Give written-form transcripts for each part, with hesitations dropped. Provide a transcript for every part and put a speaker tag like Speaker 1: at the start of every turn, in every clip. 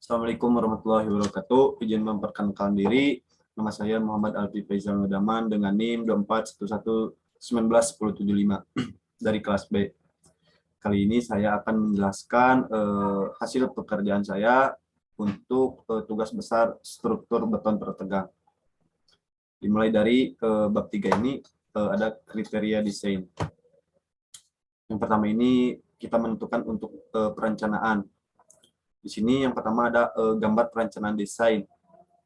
Speaker 1: Assalamualaikum warahmatullahi wabarakatuh. Izin memperkenalkan diri. Nama saya Muhammad Alfi Faizal Nudaman dengan NIM 2411191075 dari kelas B. Kali ini saya akan menjelaskan hasil pekerjaan saya untuk tugas besar struktur beton tertegang. Dimulai dari bab 3 ini ada kriteria desain. Yang pertama ini kita menentukan untuk perencanaan. Di sini yang pertama ada gambar perencanaan desain.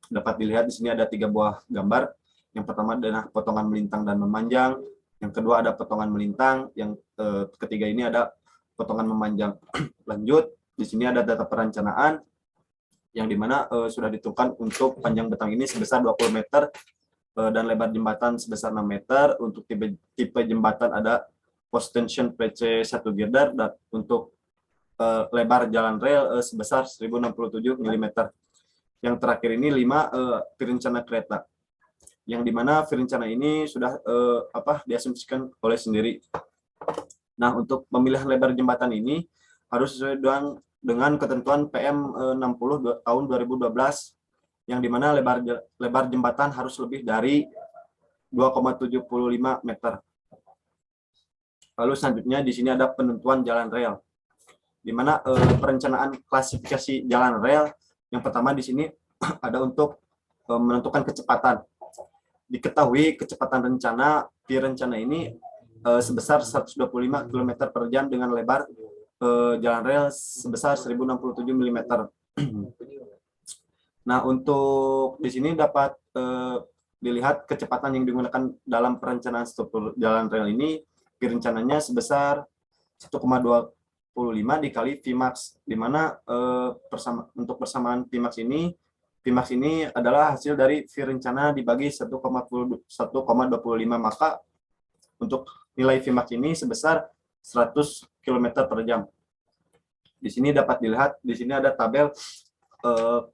Speaker 1: Dapat dilihat di sini ada 3 buah gambar. Yang pertama adalah potongan melintang dan memanjang. Yang kedua ada potongan melintang. Yang ketiga ini ada potongan memanjang. Lanjut, di sini ada data perencanaan yang dimana sudah ditentukan untuk panjang betang ini sebesar 20 meter dan lebar jembatan sebesar 6 meter. Untuk tipe jembatan ada post tension PC 1 girder dan untuk lebar jalan rel sebesar 1067 mm. Yang terakhir ini 5 rencana kereta. Yang dimana rencana ini sudah diasumsikan oleh sendiri. Nah, untuk pemilihan lebar jembatan ini harus sesuai dengan ketentuan PM 60 tahun 2012 yang dimana lebar jembatan harus lebih dari 2,75 meter. Lalu selanjutnya di sini ada penentuan jalan rel, di mana perencanaan klasifikasi jalan rel yang pertama di sini ada untuk menentukan kecepatan. Diketahui kecepatan rencana rencana ini sebesar 125 km per jam dengan lebar jalan rel sebesar 1067 mm. Nah, untuk di sini dapat dilihat kecepatan yang digunakan dalam perencanaan struktur jalan rel ini rencananya sebesar 1,25 dikali Vmax, di mana untuk persamaan Vmax ini adalah hasil dari V rencana dibagi 1,25, maka untuk nilai Vmax ini sebesar 100 km per jam. Di sini dapat dilihat, di sini ada tabel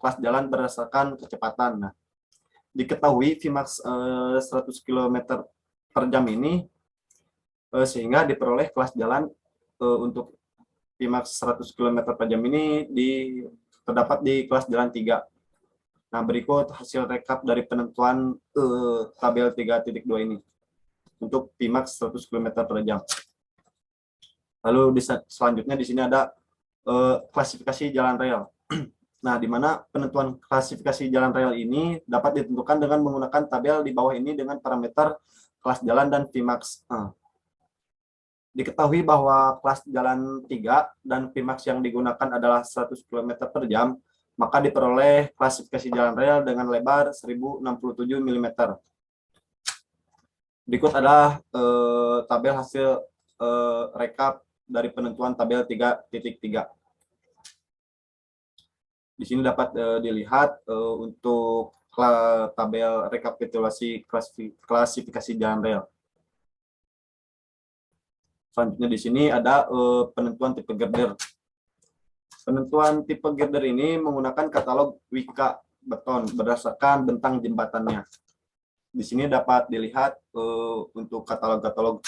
Speaker 1: kelas jalan berdasarkan kecepatan. Nah, diketahui Vmax 100 km per jam ini sehingga diperoleh kelas jalan untuk Vmax 100 km per jam ini terdapat di kelas jalan 3. Nah, berikut hasil rekap dari penentuan tabel 3.2 ini untuk Vmax 100 km per jam. Lalu selanjutnya di sini ada klasifikasi jalan rel. Nah, di mana penentuan klasifikasi jalan rel ini dapat ditentukan dengan menggunakan tabel di bawah ini dengan parameter kelas jalan dan Vmax. Diketahui bahwa kelas jalan 3 dan Vmax yang digunakan adalah 100 km per jam, maka diperoleh klasifikasi jalan rel dengan lebar 1067 mm. Berikut adalah tabel hasil rekap dari penentuan tabel 3.3. Di sini dapat dilihat untuk tabel rekapitulasi klasifikasi jalan rel. Selanjutnya di sini ada penentuan tipe girder. Penentuan tipe girder ini menggunakan katalog Wika beton berdasarkan bentang jembatannya. Di sini dapat dilihat untuk katalog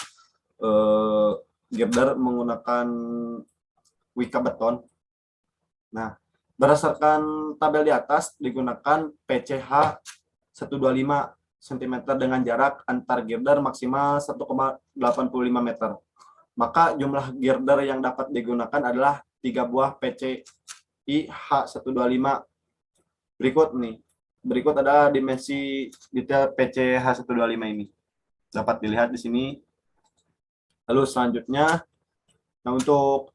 Speaker 1: girder menggunakan Wika beton. Nah, berdasarkan tabel di atas digunakan PCH 125 cm dengan jarak antar girder maksimal 1,85 meter. Maka jumlah girder yang dapat digunakan adalah 3 buah PCI H125. Berikut ada dimensi detail PC H125 ini. Dapat dilihat di sini. Lalu selanjutnya, nah untuk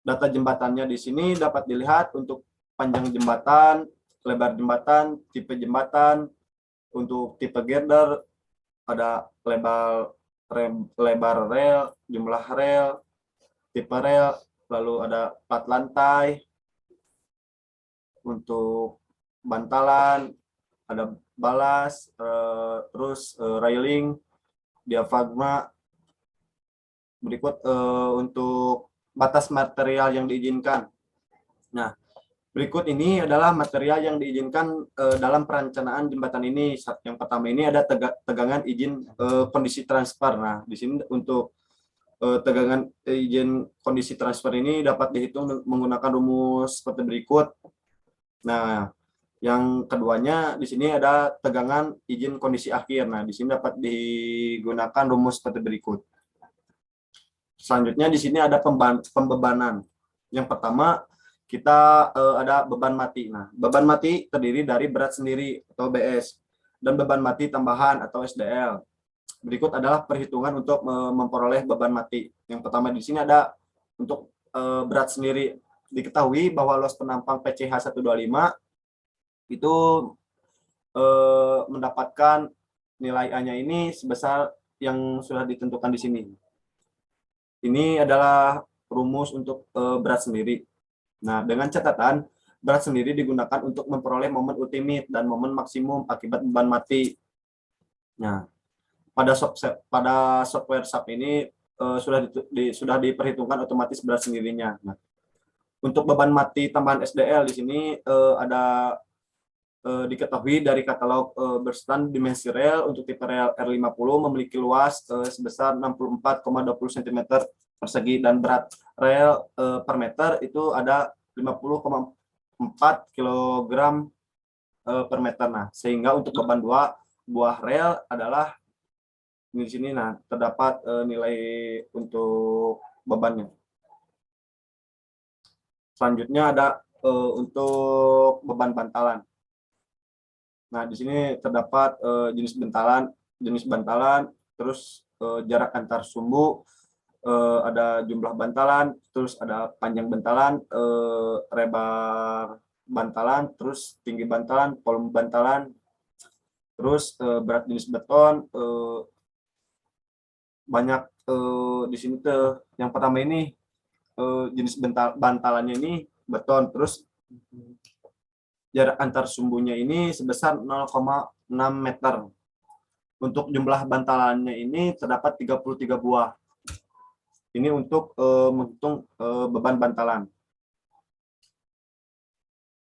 Speaker 1: data jembatannya di sini dapat dilihat untuk panjang jembatan, lebar jembatan, tipe jembatan, untuk tipe girder ada lebar rel, jumlah rel, tipe rel, lalu ada plat lantai, untuk bantalan, ada balas, terus railing, diafragma. Berikut untuk batas material yang diizinkan. Nah, berikut ini adalah material yang diizinkan dalam perencanaan jembatan ini. Yang pertama ini ada tegangan izin kondisi transfer. Nah, di sini untuk tegangan izin kondisi transfer ini dapat dihitung menggunakan rumus seperti berikut. Nah, yang keduanya di sini ada tegangan izin kondisi akhir. Nah, di sini dapat digunakan rumus seperti berikut. Selanjutnya di sini ada pembebanan. Yang pertama kita ada beban mati. Nah, beban mati terdiri dari berat sendiri atau BS dan beban mati tambahan atau SDL. Berikut adalah perhitungan untuk memperoleh beban mati. Yang pertama di sini ada untuk berat sendiri. Diketahui bahwa los penampang PCH 125 itu mendapatkan nilai A-nya ini sebesar yang sudah ditentukan di sini. Ini adalah rumus untuk berat sendiri. Nah, dengan catatan berat sendiri digunakan untuk memperoleh momen ultimate dan momen maksimum akibat beban mati. Nah, pada software SAP ini sudah diperhitungkan otomatis berat sendirinya. Nah, untuk beban mati tambahan SDL di sini ada diketahui dari katalog berstand dimensi rel untuk tipe rel R50 memiliki luas sebesar 64,20 cm persegi dan berat rel per meter itu ada 50,4 kg per meter. Nah, sehingga untuk beban buah rel adalah di sini. Nah, terdapat nilai untuk bebannya. Selanjutnya ada untuk beban bantalan. Nah, di sini terdapat jenis bantalan, terus jarak antar sumbu, ada jumlah bantalan, terus ada panjang bantalan, lebar bantalan, terus tinggi bantalan, volume bantalan, terus berat jenis beton, banyak di sini tuh. Yang pertama ini jenis bantalannya ini beton, terus jarak antar sumbunya ini sebesar 0,6 meter. Untuk jumlah bantalannya ini terdapat 33 buah. Ini untuk menghitung beban bantalan.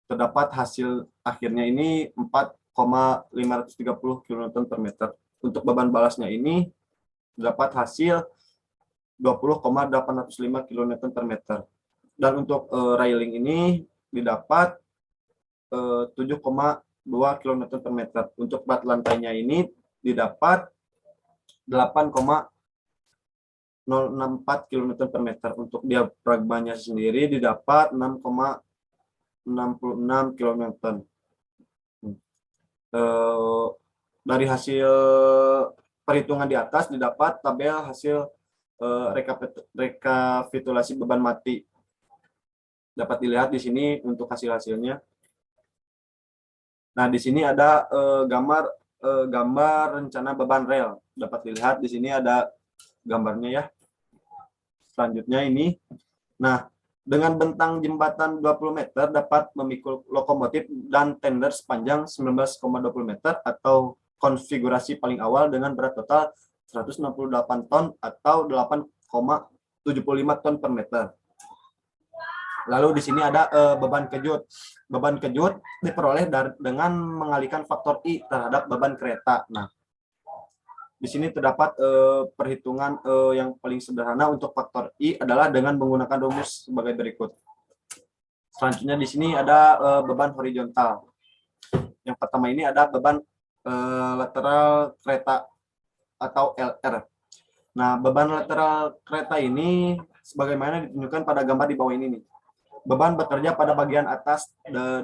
Speaker 1: Terdapat hasil akhirnya ini 4,530 kN per meter. Untuk beban balasnya ini terdapat hasil 20,805 kN per meter. Dan untuk railing ini didapat 7,2 kN per meter. Untuk bat lantainya ini didapat 8,064 kN per meter. Untuk diafragmanya sendiri didapat 6,66 kN. Dari hasil perhitungan di atas didapat tabel hasil rekapitulasi beban mati. Dapat dilihat di sini untuk hasil-hasilnya. Nah, di sini ada gambar rencana beban rel. Dapat dilihat di sini ada gambarnya ya. Selanjutnya ini. Nah, dengan bentang jembatan 20 meter dapat memikul lokomotif dan tender sepanjang 19,20 meter atau konfigurasi paling awal dengan berat total 168 ton atau 8,75 ton per meter. Lalu di sini ada beban kejut. Beban kejut diperoleh dengan mengalihkan faktor I terhadap beban kereta. Nah, di sini terdapat perhitungan yang paling sederhana untuk faktor I adalah dengan menggunakan rumus sebagai berikut. Selanjutnya di sini ada beban horizontal. Yang pertama ini ada beban lateral kereta atau LR. Nah, beban lateral kereta ini sebagaimana ditunjukkan pada gambar di bawah ini nih. Beban bekerja pada bagian atas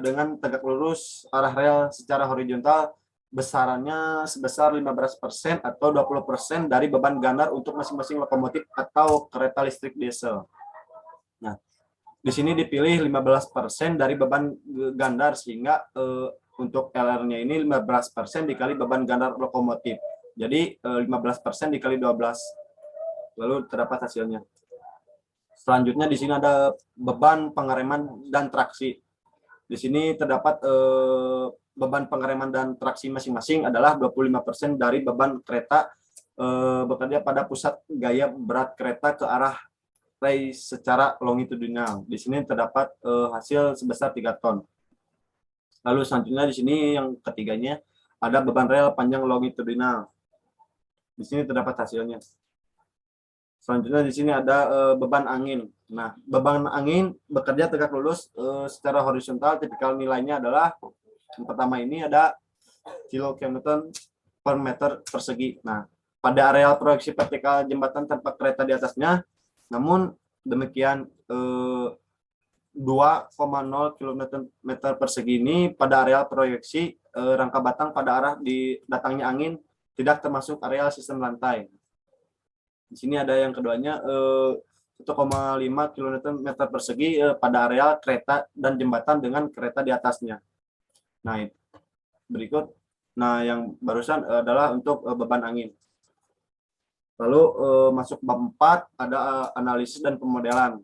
Speaker 1: dengan tegak lurus arah rel secara horizontal besarannya sebesar 15% atau 20% dari beban gandar untuk masing-masing lokomotif atau kereta listrik diesel. Nah, di sini dipilih 15% dari beban gandar sehingga untuk LR-nya ini 15% dikali beban gandar lokomotif. Jadi 15% dikali 12. Lalu terdapat hasilnya. Selanjutnya di sini ada beban pengereman dan traksi. Di sini terdapat beban pengereman dan traksi masing-masing adalah 25% dari beban kereta bekerja pada pusat gaya berat kereta ke arah rel secara longitudinal. Di sini terdapat hasil sebesar 3 ton. Lalu selanjutnya di sini yang ketiganya ada beban rel panjang longitudinal. Di sini terdapat hasilnya. Selanjutnya di sini ada beban angin. Nah, beban angin bekerja tegak lurus secara horizontal. Tipikal nilainya adalah yang pertama ini ada kilonewton per meter persegi. Nah, pada areal proyeksi vertikal jembatan tanpa kereta di atasnya, namun demikian 2,0 km persegi ini pada areal proyeksi rangka batang pada arah di datangnya angin tidak termasuk areal sistem lantai. Di sini ada yang keduanya 1,5 km persegi pada areal kereta dan jembatan dengan kereta di atasnya. Nah, berikut. Nah, yang barusan adalah untuk beban angin. Lalu masuk bab 4 ada analisis dan pemodelan.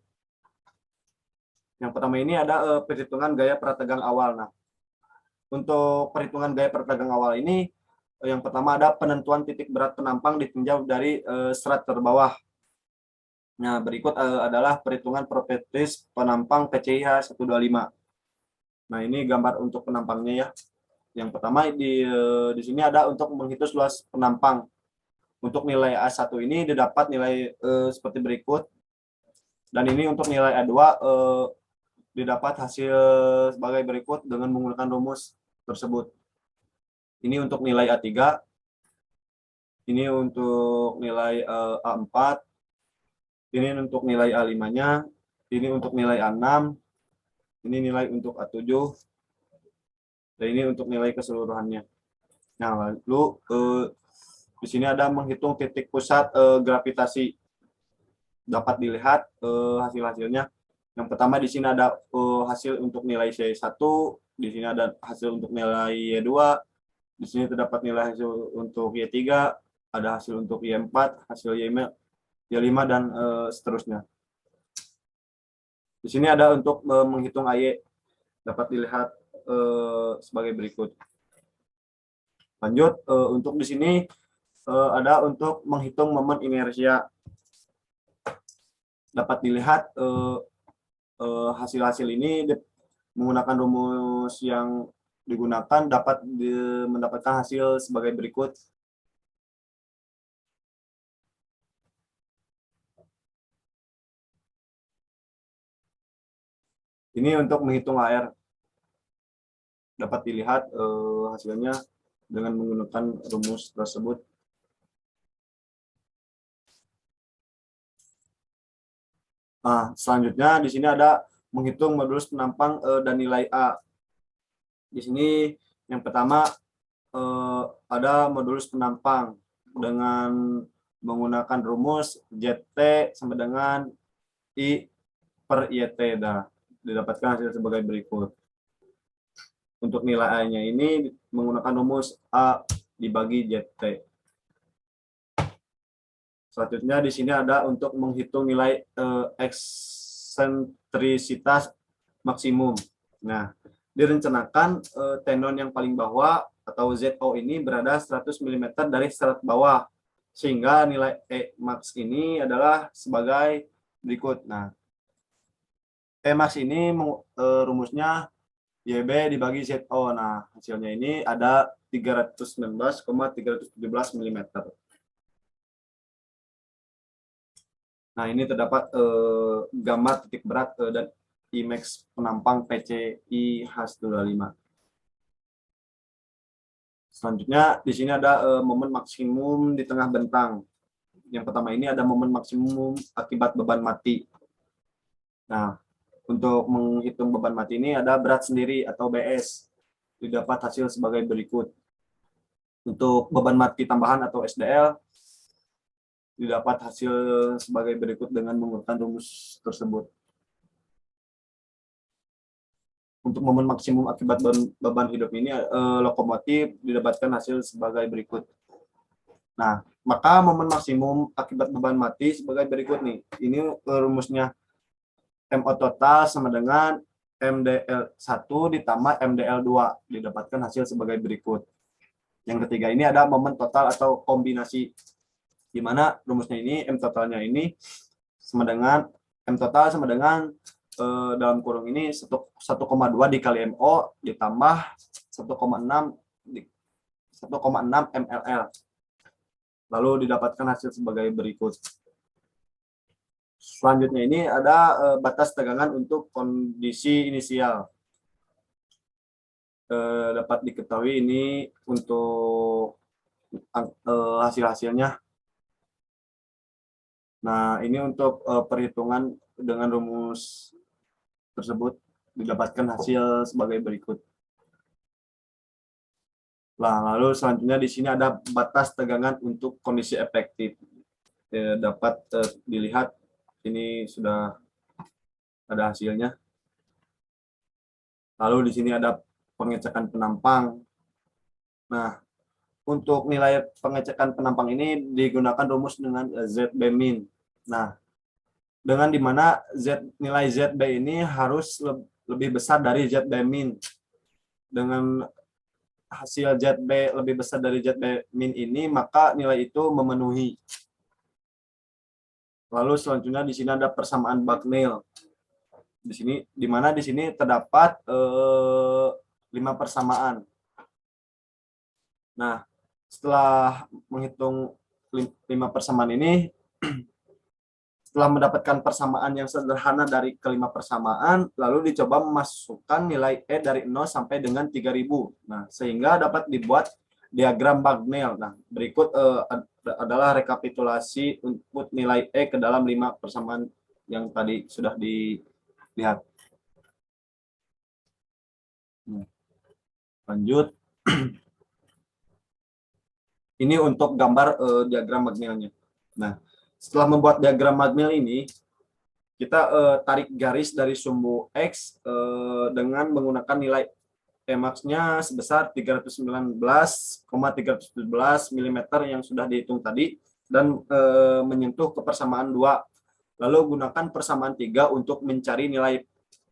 Speaker 1: Yang pertama ini ada perhitungan gaya prategang awal. Nah, untuk perhitungan gaya prategang awal ini yang pertama ada penentuan titik berat penampang ditinjau dari serat terbawah. Nah, berikut adalah perhitungan properties penampang PCIH 125. Nah, ini gambar untuk penampangnya ya. Yang pertama di sini ada untuk menghitung luas penampang. Untuk nilai A1 ini didapat nilai seperti berikut. Dan ini untuk nilai A2 didapat hasil sebagai berikut dengan menggunakan rumus tersebut. Ini untuk nilai A3. Ini untuk nilai A4. Ini untuk nilai A5-nya, ini untuk nilai A6, ini nilai untuk A7, dan ini untuk nilai keseluruhannya. Nah, lalu di sini ada menghitung titik pusat gravitasi. Dapat dilihat hasil-hasilnya. Yang pertama di sini ada hasil untuk nilai C1, di sini ada hasil untuk nilai Y2, di sini terdapat nilai hasil untuk Y3, ada hasil untuk Y4, hasil Y5 dan seterusnya. Di sini ada untuk menghitung AY, dapat dilihat sebagai berikut. Lanjut, untuk di sini ada untuk menghitung momen inersia. Dapat dilihat hasil-hasil ini menggunakan rumus yang digunakan dapat mendapatkan hasil sebagai berikut. Ini untuk menghitung AR. Dapat dilihat hasilnya dengan menggunakan rumus tersebut. Nah, selanjutnya di sini ada menghitung modulus penampang dan nilai A. Di sini yang pertama ada modulus penampang dengan menggunakan rumus ZT sama dengan I per YT. Nah, didapatkan hasil sebagai berikut. Untuk nilai A-nya ini menggunakan rumus A dibagi ZT. Selanjutnya di sini ada untuk menghitung nilai eksentrisitas maksimum. Nah, direncanakan tenon yang paling bawah atau ZO ini berada 100 mm dari serat bawah, sehingga nilai E max ini adalah sebagai berikut. Nah, E max ini rumusnya YB dibagi ZO. Nah, hasilnya ini ada 319,317 mm. Nah, ini terdapat gambar titik berat dan IMAX penampang PCI H25. Selanjutnya, di sini ada momen maksimum di tengah bentang. Yang pertama ini ada momen maksimum akibat beban mati. Nah, untuk menghitung beban mati ini ada berat sendiri atau BS. Didapat hasil sebagai berikut. Untuk beban mati tambahan atau SDL, didapat hasil sebagai berikut dengan menggunakan rumus tersebut. Untuk momen maksimum akibat beban hidup ini lokomotif didapatkan hasil sebagai berikut. Nah, maka momen maksimum akibat beban mati sebagai berikut nih. Ini rumusnya MO total sama dengan MDL1 ditambah MDL2, didapatkan hasil sebagai berikut. Yang ketiga ini ada momen total atau kombinasi, di mana rumusnya ini M totalnya ini sama dengan M total sama dengan dalam kurung ini 1,2 dikali MO ditambah 1,6 mLL. Lalu didapatkan hasil sebagai berikut. Selanjutnya ini ada batas tegangan untuk kondisi inisial. Dapat diketahui ini untuk hasil-hasilnya. Nah, ini untuk perhitungan dengan rumus tersebut didapatkan hasil sebagai berikut. Nah, lalu selanjutnya di sini ada batas tegangan untuk kondisi efektif. Dapat dilihat ini sudah ada hasilnya. Lalu di sini ada pengecekan penampang. Nah, untuk nilai pengecekan penampang ini digunakan rumus dengan ZB min. Nah, dengan dimana nilai ZB ini harus lebih besar dari ZB min. Dengan hasil ZB lebih besar dari ZB min ini, maka nilai itu memenuhi. Lalu selanjutnya di sini ada persamaan Bucknell. Di sini, dimana di sini terdapat 5 persamaan. Nah, setelah menghitung 5 persamaan ini, setelah mendapatkan persamaan yang sederhana dari kelima persamaan, lalu dicoba memasukkan nilai E dari 0 sampai dengan 3000. Nah, sehingga dapat dibuat diagram Bucknell. Nah, berikut adalah rekapitulasi input nilai E ke dalam 5 persamaan yang tadi sudah dilihat. Lanjut. Ini untuk gambar diagram Bucknell-nya. Nah, setelah membuat diagram Bucknell ini, kita tarik garis dari sumbu X dengan menggunakan nilai Emax-nya sebesar 319,317 mm yang sudah dihitung tadi, dan menyentuh ke persamaan 2. Lalu gunakan persamaan 3 untuk mencari nilai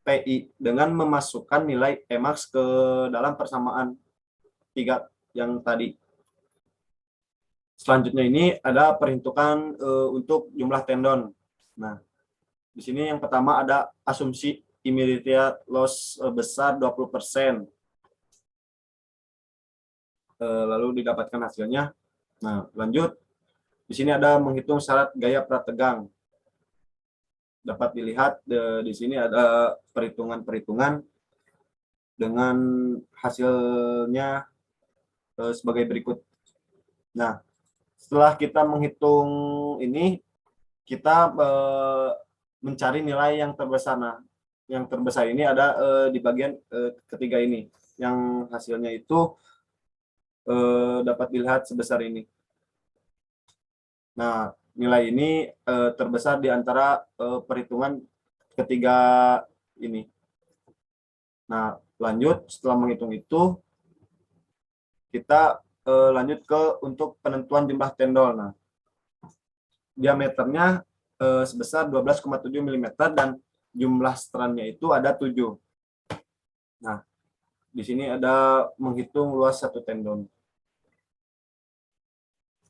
Speaker 1: PI dengan memasukkan nilai Emax ke dalam persamaan 3 yang tadi. Selanjutnya ini ada perhitungan untuk jumlah tendon. Nah, di sini yang pertama ada asumsi immediate loss besar 20%. Lalu didapatkan hasilnya. Nah, lanjut. Di sini ada menghitung syarat gaya prategang. Dapat dilihat di sini ada perhitungan-perhitungan dengan hasilnya sebagai berikut. Nah, setelah kita menghitung ini, kita mencari nilai yang terbesar. Nah, yang terbesar ini ada di bagian ketiga ini, yang hasilnya itu dapat dilihat sebesar ini. Nah, nilai ini terbesar di antara perhitungan ketiga ini. Nah, lanjut setelah menghitung itu, kita lanjut ke untuk penentuan jumlah tendon. Nah, diameternya sebesar 12,7 mm dan jumlah strannya itu ada 7. Nah, di sini ada menghitung luas satu tendon.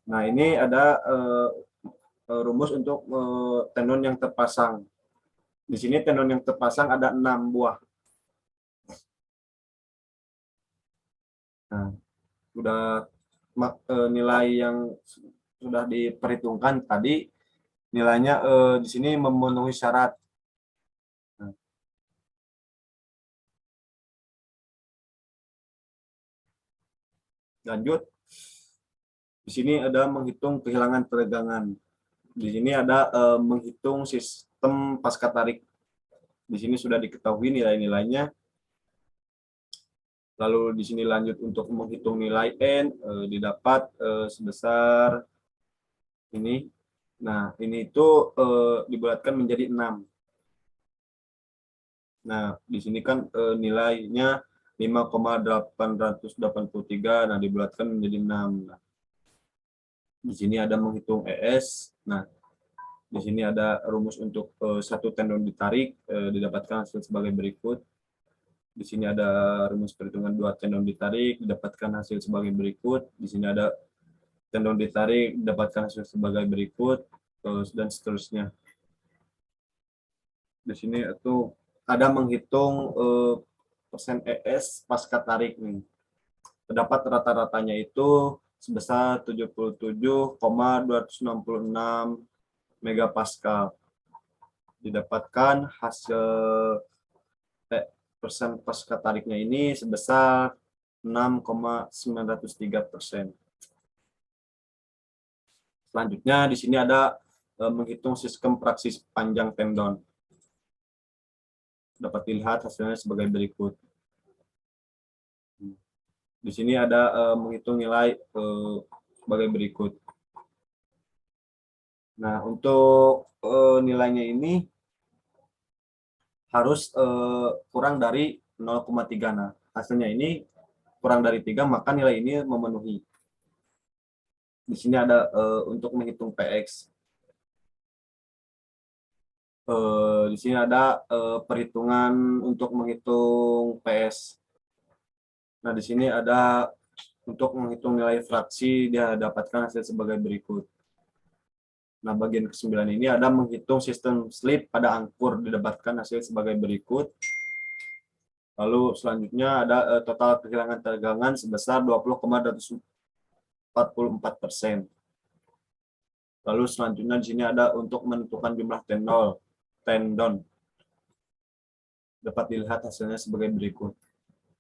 Speaker 1: Nah, ini ada rumus untuk tendon yang terpasang. Di sini tendon yang terpasang ada 6 buah. Nah, sudah nilai yang sudah diperhitungkan tadi, nilainya di sini memenuhi syarat. Nah, lanjut. Di sini ada menghitung kehilangan tegangan. Di sini ada menghitung sistem pasca tarik. Di sini sudah diketahui nilai-nilainya. Lalu di sini lanjut untuk menghitung nilai N, didapat sebesar ini. Nah, ini itu dibulatkan menjadi 6. Nah, di sini kan nilainya 5,883. Nah, dibulatkan menjadi 6. Nah, di sini ada menghitung ES. Nah, di sini ada rumus untuk satu tendon ditarik, didapatkan hasil sebagai berikut. Di sini ada rumus perhitungan 2 tendon ditarik, didapatkan hasil sebagai berikut. Di sini ada tendon ditarik, didapatkan hasil sebagai berikut, dan seterusnya. Di sini itu ada menghitung persen ES pasca tarik nih. Terdapat rata-ratanya itu sebesar 77,266 megapascal. didapatkan hasil persen pasca tariknya ini sebesar 6,903%. Selanjutnya di sini ada menghitung sistem praksi panjang tendon. Dapat dilihat hasilnya sebagai berikut. Di sini ada menghitung nilai sebagai berikut. Nah, untuk nilainya ini harus kurang dari 0,3. Nah, hasilnya ini kurang dari 3, maka nilai ini memenuhi. Di sini ada untuk menghitung PX. Di sini ada perhitungan untuk menghitung PS. Nah, di sini ada untuk menghitung nilai fraksi, dia dapatkan hasil sebagai berikut. Nah, bagian ke-9 ini ada menghitung sistem slip pada angkur, didapatkan hasil sebagai berikut. Lalu selanjutnya ada total kehilangan tegangan sebesar 20,244%. Lalu selanjutnya di sini ada untuk menentukan jumlah tendon. Dapat dilihat hasilnya sebagai berikut.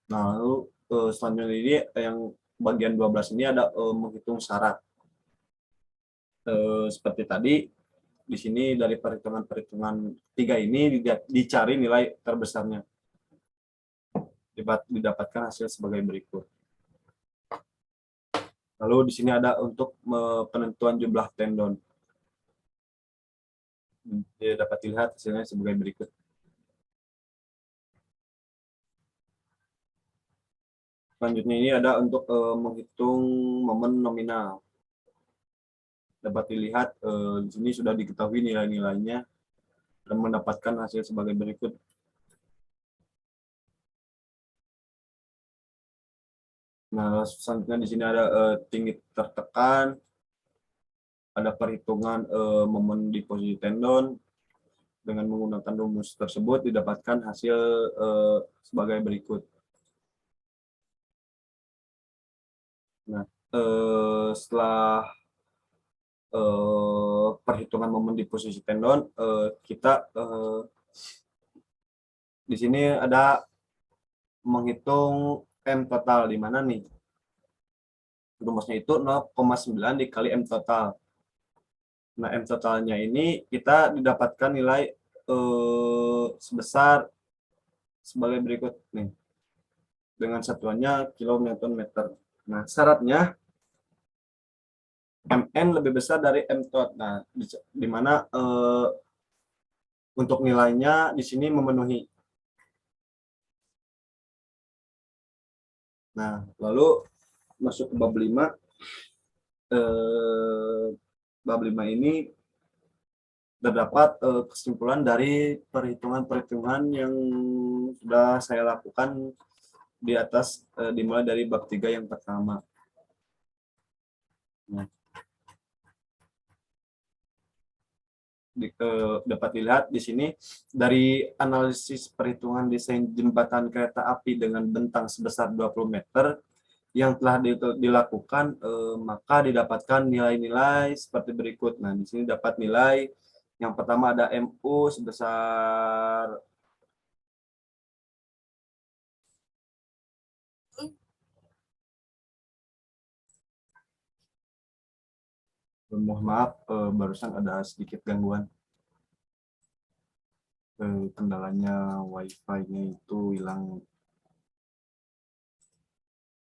Speaker 1: Nah, lalu selanjutnya ini yang bagian 12 ini ada menghitung syarat. Seperti tadi, di sini dari perhitungan 3 ini dicari nilai terbesarnya. Didapatkan hasil sebagai berikut. Lalu di sini ada untuk penentuan jumlah tendon. Dapat dilihat hasilnya sebagai berikut. Selanjutnya ini ada untuk menghitung momen nominal. Dapat dilihat di sini sudah diketahui nilai-nilainya dan mendapatkan hasil sebagai berikut. Nah, selanjutnya di sini ada tinggi tertekan, ada perhitungan momen di posisi tendon. Dengan menggunakan rumus tersebut didapatkan hasil sebagai berikut. Nah, setelah perhitungan momen di posisi tendon, kita di sini ada menghitung M total, di mana nih rumusnya itu 0,9 dikali M total. Nah, M totalnya ini kita didapatkan nilai sebesar sebagai berikut nih, dengan satuannya kilonewton meter. Nah, syaratnya MN lebih besar dari M tot. Nah, di mana untuk nilainya di sini memenuhi. Nah, lalu masuk ke bab 5. Bab 5 ini terdapat kesimpulan dari perhitungan-perhitungan yang sudah saya lakukan di atas, dimulai dari bab 3 yang pertama. Nah, dapat dilihat di sini dari analisis perhitungan desain jembatan kereta api dengan bentang sebesar 20 meter yang telah dilakukan, maka didapatkan nilai-nilai seperti berikut. Nah, di sini dapat nilai yang pertama ada MU sebesar mohon maaf, barusan ada sedikit gangguan. Kendalanya wifi-nya itu hilang.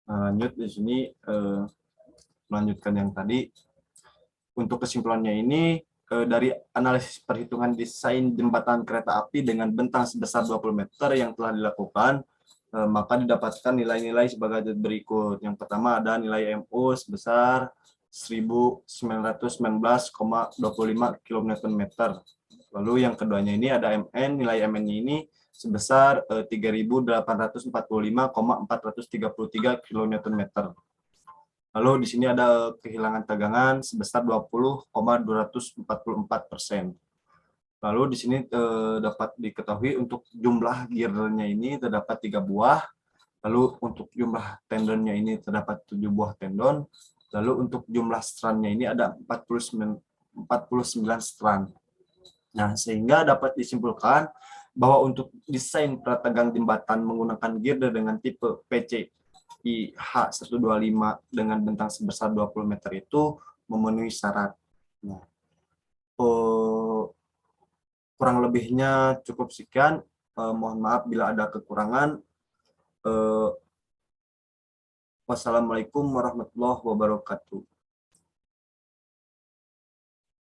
Speaker 1: Lanjut di sini, melanjutkan yang tadi. Untuk kesimpulannya ini, dari analisis perhitungan desain jembatan kereta api dengan bentang sebesar 20 meter yang telah dilakukan, maka didapatkan nilai-nilai sebagai berikut. Yang pertama ada nilai MU sebesar 1919,25 km/meter. Lalu yang keduanya ini ada MN, nilai MN-nya ini sebesar 3.845,433 km/meter. Lalu di sini ada kehilangan tegangan sebesar 20,244%. Lalu di sini dapat diketahui untuk jumlah gearnya ini terdapat 3 buah. Lalu untuk jumlah tendonnya ini terdapat 7 buah tendon. Lalu untuk jumlah strandnya ini ada 49 strand. Nah, sehingga dapat disimpulkan bahwa untuk desain prategang jembatan menggunakan girder dengan tipe PCI H125 dengan bentang sebesar 20 meter itu memenuhi syarat. Nah, kurang lebihnya cukup sekian. Mohon maaf bila ada kekurangan. Wassalamualaikum warahmatullahi wabarakatuh.